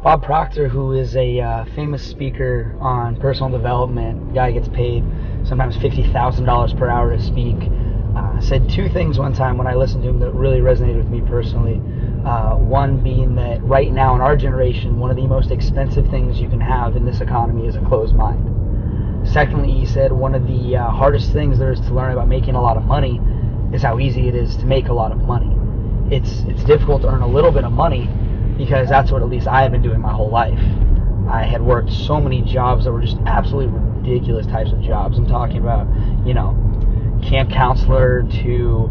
Bob Proctor, who is a famous speaker on personal development, guy gets paid sometimes $50,000 per hour to speak, said two things one time when I listened to him that really resonated with me personally. One being that right now in our generation, one of the most expensive things you can have in this economy is a closed mind. Secondly, he said one of the hardest things there is to learn about making a lot of money is how easy it is to make a lot of money. It's difficult to earn a little bit of money because that's what at least I have been doing my whole life. I had worked so many jobs that were just absolutely ridiculous types of jobs. I'm talking about, camp counselor to,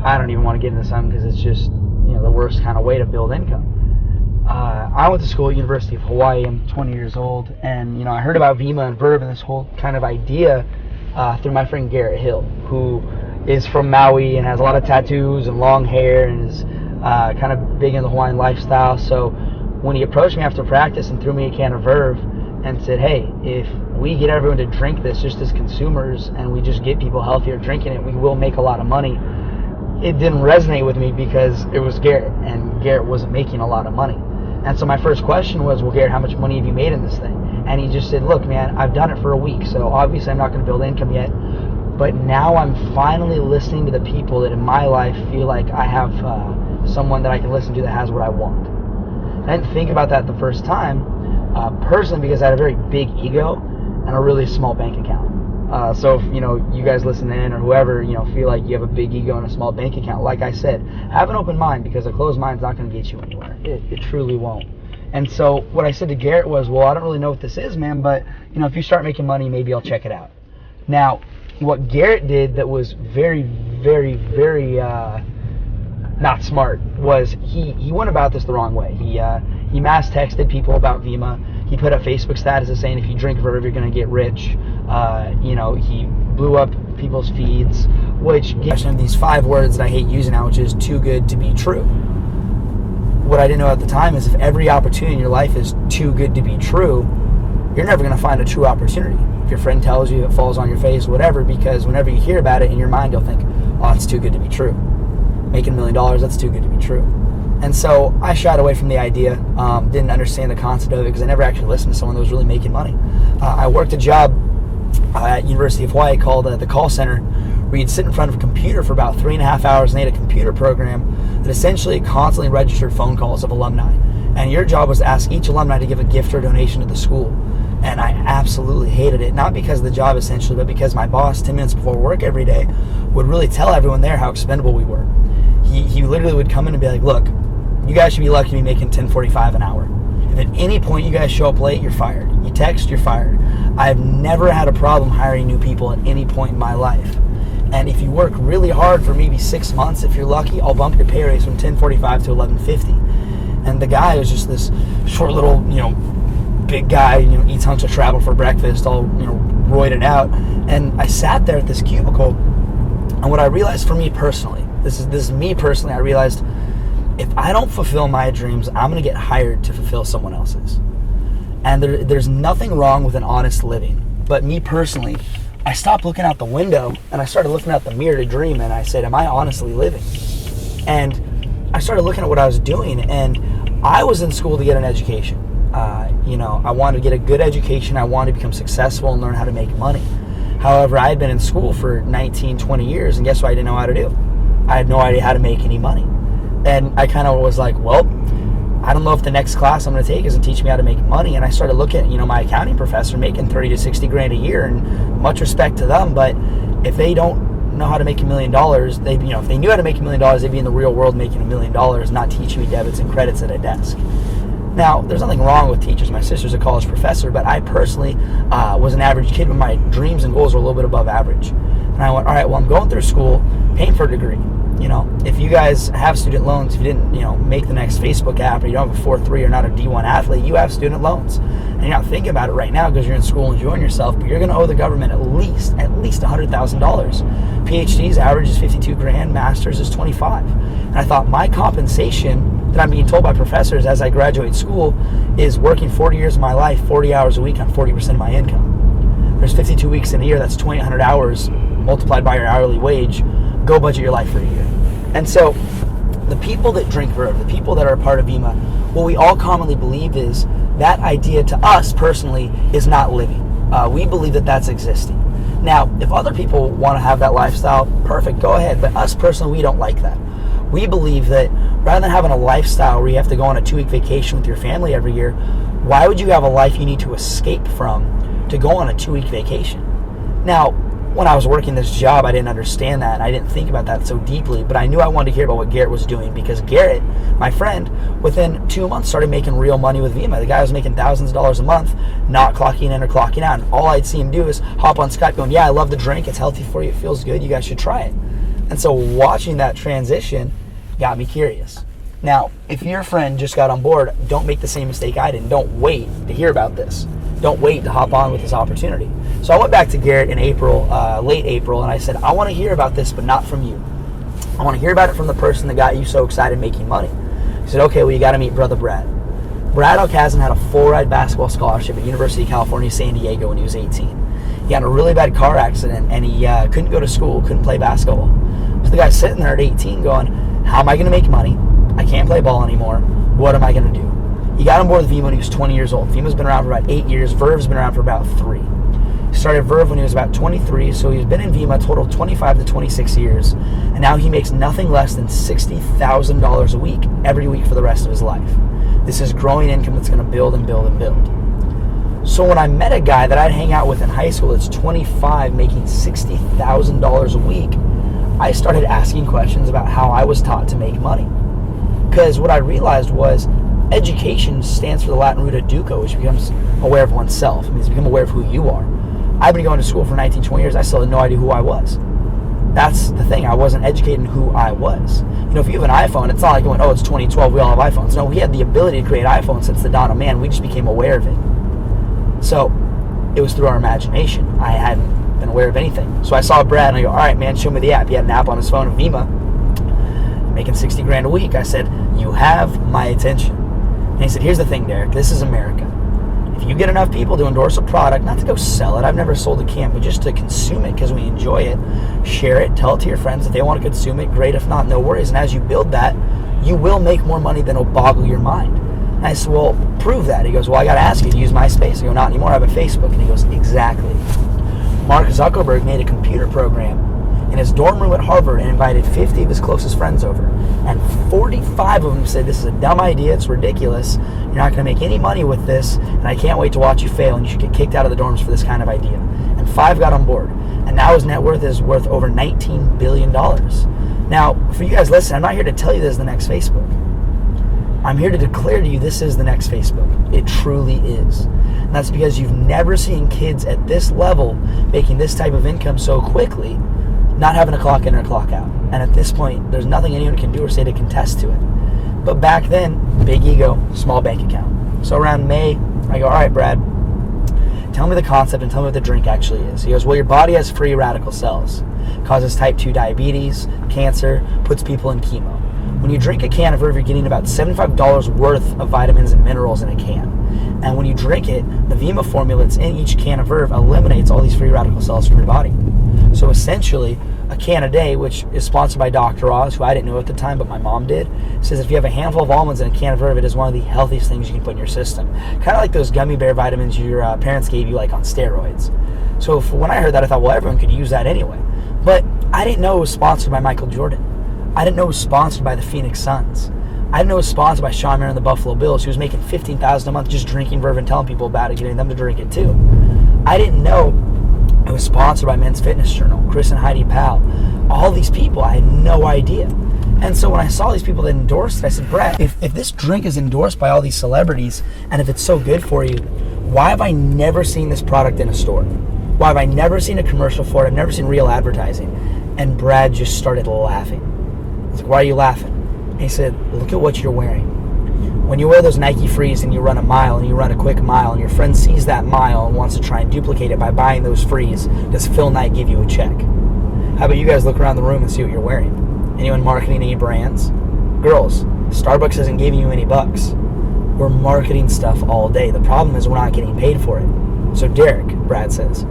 I don't even want to get into some because it's just, the worst kind of way to build income. I went to school at University of Hawaii. I'm 20 years old, and I heard about Vemma and Verb and this whole kind of idea through my friend Garrett Hill, who is from Maui and has a lot of tattoos and long hair and is kind of big in the Hawaiian lifestyle. So when he approached me after practice and threw me a can of Verve and said, hey, if we get everyone to drink this just as consumers and we just get people healthier drinking it, we will make a lot of money. It didn't resonate with me because it was Garrett, and Garrett wasn't making a lot of money. And so my first question was, well, Garrett, how much money have you made in this thing? And he just said, look, man, I've done it for a week, so obviously I'm not going to build income yet, but now I'm finally listening to the people that in my life feel like I have someone that I can listen to that has what I want. I didn't think about that the first time, personally, because I had a very big ego and a really small bank account. So if, you guys listen in or whoever, feel like you have a big ego and a small bank account, like I said, have an open mind, because a closed mind's not going to get you anywhere. It truly won't. And so what I said to Garrett was, well, I don't really know what this is, man, but, if you start making money, maybe I'll check it out. Now, what Garrett did that was very, very, very not smart was he went about this the wrong way. He mass texted people about Vemma. He put up Facebook statuses saying if you drink Verve, you're going to get rich. He blew up people's feeds, which gives him these 5 words that I hate using now, which is too good to be true. What I didn't know at the time is if every opportunity in your life is too good to be true, you're never going to find a true opportunity. If your friend tells you, it falls on your face, whatever, because whenever you hear about it in your mind, you'll think, oh, it's too good to be true. Making $1 million, that's too good to be true. And so I shied away from the idea, didn't understand the concept of it because I never actually listened to someone that was really making money. I worked a job at University of Hawaii called the call center, where you'd sit in front of a computer for about 3.5 hours, and they had a computer program that essentially constantly registered phone calls of alumni. And your job was to ask each alumni to give a gift or donation to the school. And I absolutely hated it, not because of the job essentially, but because my boss, 10 minutes before work every day, would really tell everyone there how expendable we were. He literally would come in and be like, look, you guys should be lucky to be making $10.45 an hour. If at any point you guys show up late, you're fired. You text, you're fired. I've never had a problem hiring new people at any point in my life. And if you work really hard for maybe 6 months, if you're lucky, I'll bump your pay raise from $10.45 to $11.50. And the guy was just this short little, big guy, eats hunks of travel for breakfast, all, roided out. And I sat there at this cubicle, and what I realized for me personally, this is me personally, I realized if I don't fulfill my dreams, I'm going to get hired to fulfill someone else's. And there's nothing wrong with an honest living. But me personally, I stopped looking out the window and I started looking out the mirror to dream, and I said, am I honestly living? And I started looking at what I was doing, and I was in school to get an education. I wanted to get a good education. I wanted to become successful and learn how to make money. However, I had been in school for 19, 20 years, and guess what I didn't know how to do? I had no idea how to make any money. And I kind of was like, well, I don't know if the next class I'm going to take is to teach me how to make money. And I started looking at, my accounting professor making 30 to 60 grand a year, and much respect to them. But if they don't know how to make $1 million, if they knew how to make $1 million, they'd be in the real world making $1 million, not teaching me debits and credits at a desk. Now, there's nothing wrong with teachers. My sister's a college professor, but I personally was an average kid, but my dreams and goals were a little bit above average. And I went, all right, well, I'm going through school, paying for a degree. If you guys have student loans, if you didn't, make the next Facebook app, or you don't have a 4.3 or not a D1 athlete, you have student loans. And you're not thinking about it right now because you're in school enjoying yourself, but you're going to owe the government at least $100,000. PhDs average is 52 grand, masters is 25. And I thought my compensation that I'm being told by professors as I graduate school is working 40 years of my life, 40 hours a week on 40% of my income. There's 52 weeks in a year, that's 2,800 hours multiplied by your hourly wage. Go budget your life for a year. And so the people that drink Verve, the people that are a part of Vemma, what we all commonly believe is that idea to us personally is not living. We believe that that's existing. Now, if other people want to have that lifestyle, perfect, go ahead. But us personally, we don't like that. We believe that rather than having a lifestyle where you have to go on a 2-week vacation with your family every year, why would you have a life you need to escape from to go on a 2-week vacation? Now, when I was working this job, I didn't understand that, and I didn't think about that so deeply, but I knew I wanted to hear about what Garrett was doing, because Garrett, my friend, within 2 months started making real money with Vemma. The guy was making thousands of dollars a month, not clocking in or clocking out, and all I'd see him do is hop on Skype going, yeah, I love the drink, it's healthy for you, it feels good, you guys should try it. And so watching that transition got me curious. Now, if your friend just got on board, don't make the same mistake I did, and don't wait to hear about this. Don't wait to hop on with this opportunity. So I went back to Garrett in April, late April, and I said, I want to hear about this, but not from you. I want to hear about it from the person that got you so excited making money. He said, okay, well, you got to meet brother Brad. Brad Alcazan had a full-ride basketball scholarship at University of California, San Diego when he was 18. He had a really bad car accident, and he couldn't go to school, couldn't play basketball. So the guy's sitting there at 18 going, how am I going to make money? I can't play ball anymore. What am I going to do? He got on board with Vemma when he was 20 years old. Vemma's been around for about 8 years. Verve's been around for about 3. He started Verve when he was about 23, so he's been in Vemma a total of 25 to 26 years. And now he makes nothing less than $60,000 a week, every week for the rest of his life. This is growing income that's going to build and build and build. So when I met a guy that I'd hang out with in high school that's 25 making $60,000 a week, I started asking questions about how I was taught to make money. Because what I realized was education stands for the Latin root educo, which becomes aware of oneself. It means become aware of who you are. I've been going to school for 19, 20 years. I still had no idea who I was. That's the thing. I wasn't educated in who I was. You know, if you have an iPhone, it's not like going, oh, it's 2012, we all have iPhones. No, we had the ability to create iPhones since the dawn of man. We just became aware of it. So it was through our imagination. I hadn't been aware of anything. So I saw Brad and I go, all right, man, show me the app. He had an app on his phone of Vemma, making 60 grand a week. I said, you have my attention. And he said, here's the thing, Darik, this is America. If you get enough people to endorse a product, not to go sell it, I've never sold a can, but just to consume it because we enjoy it, share it, tell it to your friends. If they want to consume it, great. If not, no worries. And as you build that, you will make more money than will boggle your mind. And I said, well, prove that. He goes, well, I got to ask you to use MySpace. I go, not anymore, I have a Facebook. And he goes, exactly. Mark Zuckerberg made a computer program in his dorm room at Harvard and invited 50 of his closest friends over. And 45 of them said, this is a dumb idea, it's ridiculous, you're not going to make any money with this, and I can't wait to watch you fail, and you should get kicked out of the dorms for this kind of idea. And 5 got on board. And now his net worth is worth over $19 billion. Now, for you guys listening, I'm not here to tell you this is the next Facebook. I'm here to declare to you this is the next Facebook. It truly is. And that's because you've never seen kids at this level making this type of income so quickly, not having a clock in or a clock out. And at this point, there's nothing anyone can do or say to contest to it. But back then, big ego, small bank account. So around May, I go, all right, Brad, tell me the concept and tell me what the drink actually is. He goes, well, your body has free radical cells. Causes type 2 diabetes, cancer, puts people in chemo. When you drink a can of Verve, you're getting about $75 worth of vitamins and minerals in a can. And when you drink it, the Vemma formula that's in each can of Verve eliminates all these free radical cells from your body. So essentially, a can a day, which is sponsored by Dr. Oz, who I didn't know at the time, but my mom did, says if you have a handful of almonds in a can of Verve, it is one of the healthiest things you can put in your system. Kind of like those gummy bear vitamins your parents gave you, like on steroids. So when I heard that, I thought, well, everyone could use that anyway. But I didn't know it was sponsored by Michael Jordan. I didn't know it was sponsored by the Phoenix Suns. I didn't know it was sponsored by Sean Mayer and the Buffalo Bills, who was making $15,000 a month just drinking Verve and telling people about it, getting them to drink it too. I didn't know it was sponsored by Men's Fitness Journal, Chris and Heidi Powell. All these people, I had no idea. And so when I saw these people that endorsed it, I said, Brad, if this drink is endorsed by all these celebrities, and if it's so good for you, why have I never seen this product in a store? Why have I never seen a commercial for it? I've never seen real advertising. And Brad just started laughing. I was like, why are you laughing? And he said, look at what you're wearing. When you wear those Nike Frees and you run a mile and you run a quick mile and your friend sees that mile and wants to try and duplicate it by buying those Frees, does Phil Knight give you a check? How about you guys look around the room and see what you're wearing? Anyone marketing any brands? Girls, Starbucks isn't giving you any bucks. We're marketing stuff all day. The problem is we're not getting paid for it. So Darik, Brad says,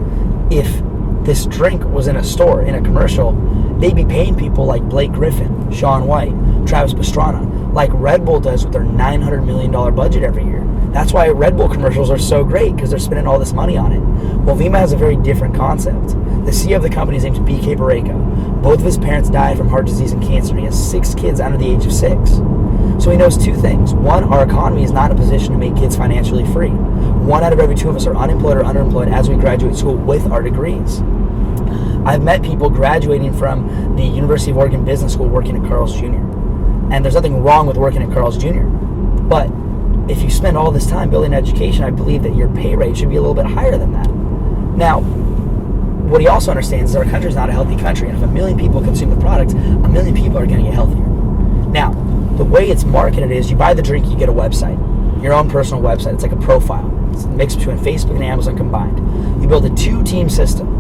if this drink was in a store, in a commercial, they'd be paying people like Blake Griffin, Shaun White, Travis Pastrana, like Red Bull does with their $900 million budget every year. That's why Red Bull commercials are so great, because they're spending all this money on it. Well, Vemma has a very different concept. The CEO of the company, his name's BK Barreca. Both of his parents died from heart disease and cancer. He has 6 kids under the age of 6. So he knows 2 things. One, our economy is not in a position to make kids financially free. 1 out of every 2 of us are unemployed or underemployed as we graduate school with our degrees. I've met people graduating from the University of Oregon Business School working at Carl's Jr. And there's nothing wrong with working at Carl's Jr. But if you spend all this time building education, I believe that your pay rate should be a little bit higher than that. Now, what he also understands is our country is not a healthy country, and if 1 million people consume the product, 1 million people are going to get healthier. Now, the way it's marketed is you buy the drink, you get a website, your own personal website. It's like a profile. It's a mix between Facebook and Amazon combined. You build a 2-team system.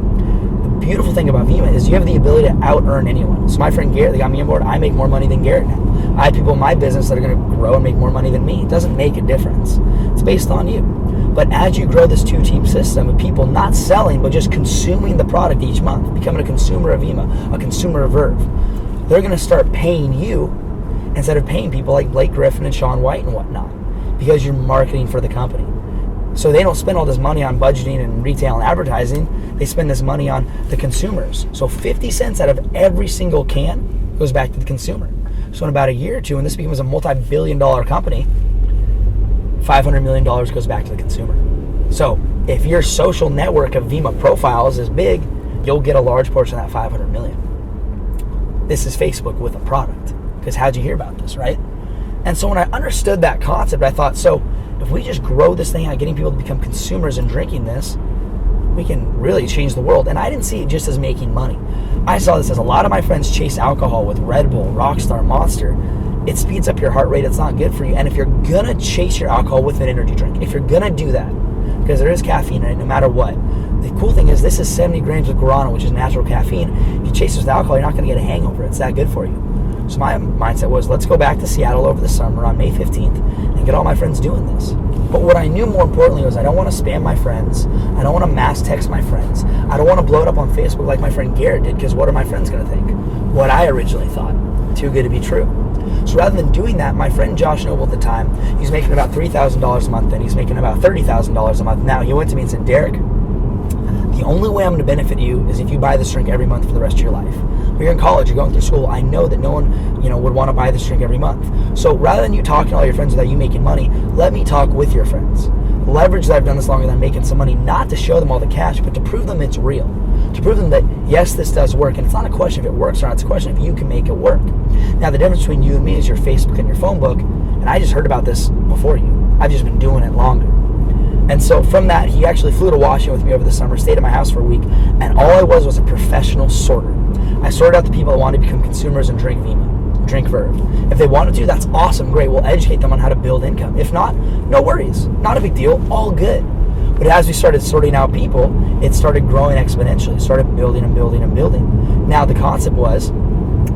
The beautiful thing about Vemma is you have the ability to out-earn anyone. So my friend Garrett, that got me on board, I make more money than Garrett now. I have people in my business that are going to grow and make more money than me. It doesn't make a difference. It's based on you. But as you grow this 2-team system of people not selling, but just consuming the product each month, becoming a consumer of Vemma, a consumer of Verve, they're going to start paying you instead of paying people like Blake Griffin and Sean White and whatnot, because you're marketing for the company. So they don't spend all this money on budgeting and retail and advertising. They spend this money on the consumers. So 50 cents out of every single can goes back to the consumer. So in about a year or two, when this becomes a multi-billion-dollar company, $500 million goes back to the consumer. So if your social network of Vemma profiles is big, you'll get a large portion of that $500 million. This is Facebook with a product. Because how'd you hear about this, right? And so when I understood that concept, I thought, so if we just grow this thing out, getting people to become consumers and drinking this, we can really change the world. And I didn't see it just as making money. I saw this as a lot of my friends chase alcohol with Red Bull, Rockstar, Monster. It speeds up your heart rate. It's not good for you. And if you're going to chase your alcohol with an energy drink, if you're going to do that, because there is caffeine in it no matter what, the cool thing is this is 70 grams of guarana, which is natural caffeine. If you chase this with alcohol, you're not going to get a hangover. It's that good for you. So my mindset was, let's go back to Seattle over the summer on May 15th and get all my friends doing this. But what I knew more importantly was I don't want to spam my friends. I don't want to mass text my friends. I don't want to blow it up on Facebook like my friend Garrett did, because what are my friends going to think? What I originally thought. Too good to be true. So rather than doing that, my friend Josh Noble at the time, he's making about $3,000 a month, and he's making about $30,000 a month. Now, he went to me and said, Darik, the only way I'm going to benefit you is if you buy this drink every month for the rest of your life. When you're in college, you're going through school, I know that no one, would want to buy this drink every month. So rather than you talking to all your friends without you making money, let me talk with your friends. Leverage that I've done this longer than making some money, not to show them all the cash, but to prove them it's real. To prove them that, yes, this does work. And it's not a question if it works or not, it's a question if you can make it work. Now, the difference between you and me is your Facebook and your phone book, and I just heard about this before you. I've just been doing it longer. And so from that, he actually flew to Washington with me over the summer, stayed at my house for a week, and all I was a professional sorter. I sorted out the people that wanted to become consumers and drink Vemma, drink Verve. If they wanted to, that's awesome, great. We'll educate them on how to build income. If not, no worries. Not a big deal, all good. But as we started sorting out people, it started growing exponentially. It started building and building and building. Now the concept was,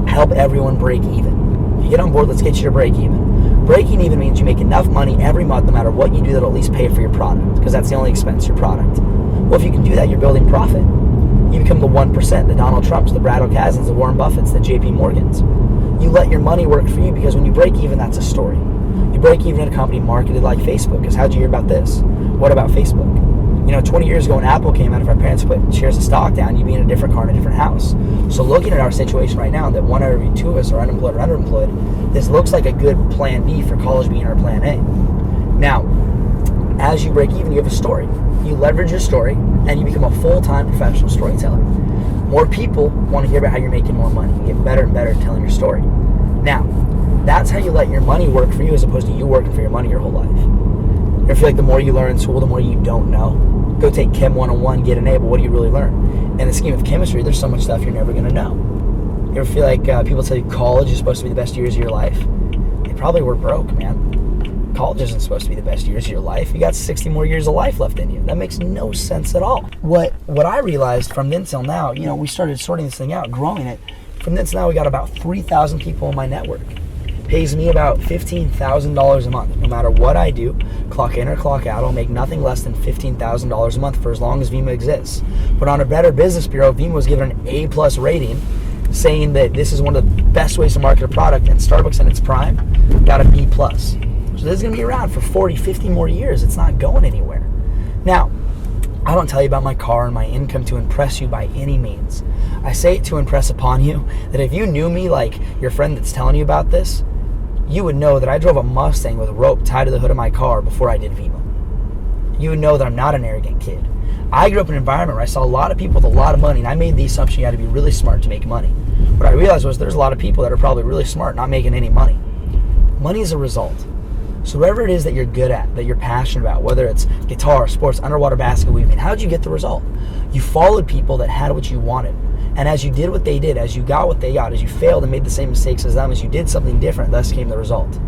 help everyone break even. You get on board, let's get you to break even. Breaking even means you make enough money every month, no matter what you do, that'll at least pay for your product, because that's the only expense, your product. Well, if you can do that, you're building profit. You become the 1%, the Donald Trumps, the Brad O'Kazans, the Warren Buffetts, the JP Morgans. You let your money work for you, because when you break even, that's a story. You break even in a company marketed like Facebook, because how'd you hear about this? What about Facebook? 20 years ago when Apple came out, if our parents put shares of stock down, you'd be in a different car in a different house. So looking at our situation right now, that 1 out of every 2 of us are unemployed or underemployed, this looks like a good plan B for college being our plan A. Now, as you break even, you have a story. You leverage your story, and you become a full-time professional storyteller. More people want to hear about how you're making more money. You get better and better at telling your story. Now, that's how you let your money work for you, as opposed to you working for your money your whole life. You ever feel like the more you learn in school, the more you don't know? Go take Chem 101, get an A, but what do you really learn? In the scheme of chemistry, there's so much stuff you're never going to know. You ever feel like people tell you college is supposed to be the best years of your life? They probably were broke, man. College isn't supposed to be the best years of your life. You got 60 more years of life left in you. That makes no sense at all. What I realized from then till now, we started sorting this thing out, growing it. From then till now, we got about 3,000 people in my network. Pays me about $15,000 a month. No matter what I do, clock in or clock out, I'll make nothing less than $15,000 a month for as long as Vemma exists. But on a Better Business Bureau, Vemma was given an A+ rating saying that this is one of the best ways to market a product, and Starbucks in its prime got a B+. So this is going to be around for 40, 50 more years. It's not going anywhere. Now, I don't tell you about my car and my income to impress you by any means. I say it to impress upon you that if you knew me like your friend that's telling you about this, you would know that I drove a Mustang with a rope tied to the hood of my car before I did Vemma. You would know that I'm not an arrogant kid. I grew up in an environment where I saw a lot of people with a lot of money, and I made the assumption you had to be really smart to make money. What I realized was there's a lot of people that are probably really smart not making any money. Money is a result. So whatever it is that you're good at, that you're passionate about, whether it's guitar, sports, underwater basket weaving, how did you get the result? You followed people that had what you wanted. And as you did what they did, as you got what they got, as you failed and made the same mistakes as them, as you did something different, thus came the result.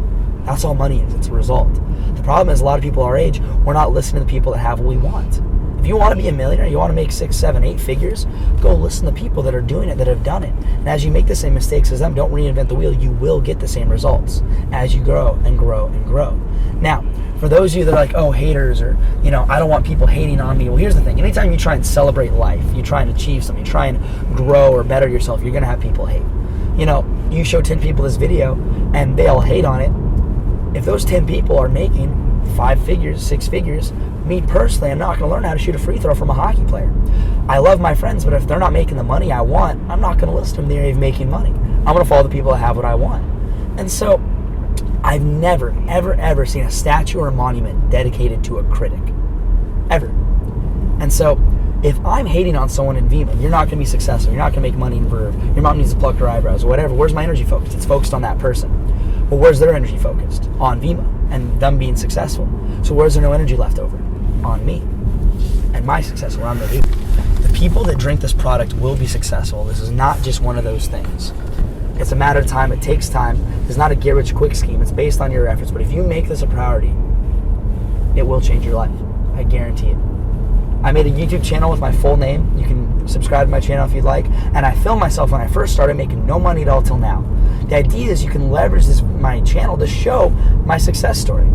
That's all money is. It's a result. The problem is a lot of people our age, we're not listening to the people that have what we want. If you want to be a millionaire, you want to make 6, 7, 8 figures, go listen to people that are doing it, that have done it. And as you make the same mistakes as them, don't reinvent the wheel, you will get the same results as you grow and grow and grow. Now, for those of you that are like, oh, haters, or, I don't want people hating on me. Well, here's the thing. Anytime you try and celebrate life, you try and achieve something, you try and grow or better yourself, you're going to have people hate. You show 10 people this video and they all hate on it. If those 10 people are making 5 figures, 6 figures, me personally, I'm not going to learn how to shoot a free throw from a hockey player. I love my friends, but if they're not making the money I want, I'm not going to listen to them in the area of making money. I'm going to follow the people that have what I want. And so I've never, ever, ever seen a statue or a monument dedicated to a critic. Ever. And so if I'm hating on someone in Vemma, you're not going to be successful, you're not going to make money in Verve, your mom needs to pluck her eyebrows or whatever, where's my energy focused? It's focused on that person. Well, where's their energy focused? On Vemma and them being successful. So where's there no energy left over? On me and my success, where I'm the leader. The people that drink this product will be successful. This is not just one of those things. It's a matter of time. It takes time. It's not a get rich quick scheme. It's based on your efforts. But if you make this a priority, it will change your life. I guarantee it. I made a YouTube channel with my full name. You can subscribe to my channel if you'd like. And I filmed myself when I first started, making no money at all till now. The idea is you can leverage my channel to show my success story.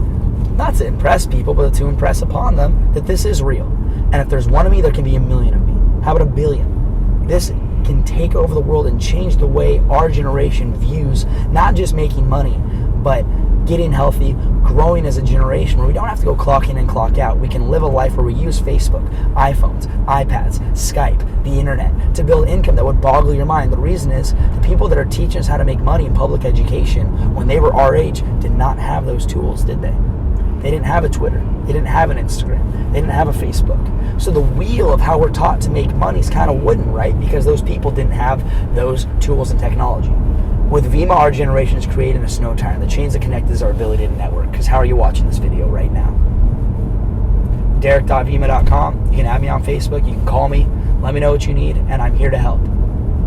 Not to impress people, but to impress upon them that this is real. And if there's one of me, there can be a million of me. How about a billion? This can take over the world and change the way our generation views not just making money, but getting healthy, growing as a generation where we don't have to go clock in and clock out. We can live a life where we use Facebook, iPhones, iPads, Skype, the internet to build income that would boggle your mind. The reason is the people that are teaching us how to make money in public education when they were our age did not have those tools, did they? They didn't have a Twitter. They didn't have an Instagram. They didn't have a Facebook. So the wheel of how we're taught to make money is kind of wooden, right? Because those people didn't have those tools and technology. With Vemma, our generation is creating a snow tire. The chains that connect is our ability to network. Because how are you watching this video right now? Darik.vemma.com. You can add me on Facebook. You can call me. Let me know what you need, and I'm here to help.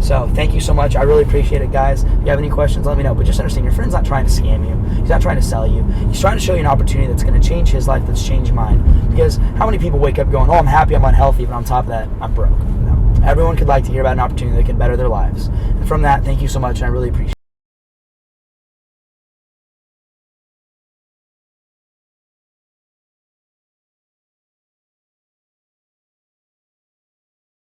So thank you so much. I really appreciate it, guys. If you have any questions, let me know. But just understand, your friend's not trying to scam you. He's not trying to sell you. He's trying to show you an opportunity that's going to change his life, that's changed mine. Because how many people wake up going, oh, I'm happy, I'm unhealthy, but on top of that, I'm broke? No. Everyone could like to hear about an opportunity that can better their lives. And from that, thank you so much, and I really appreciate it.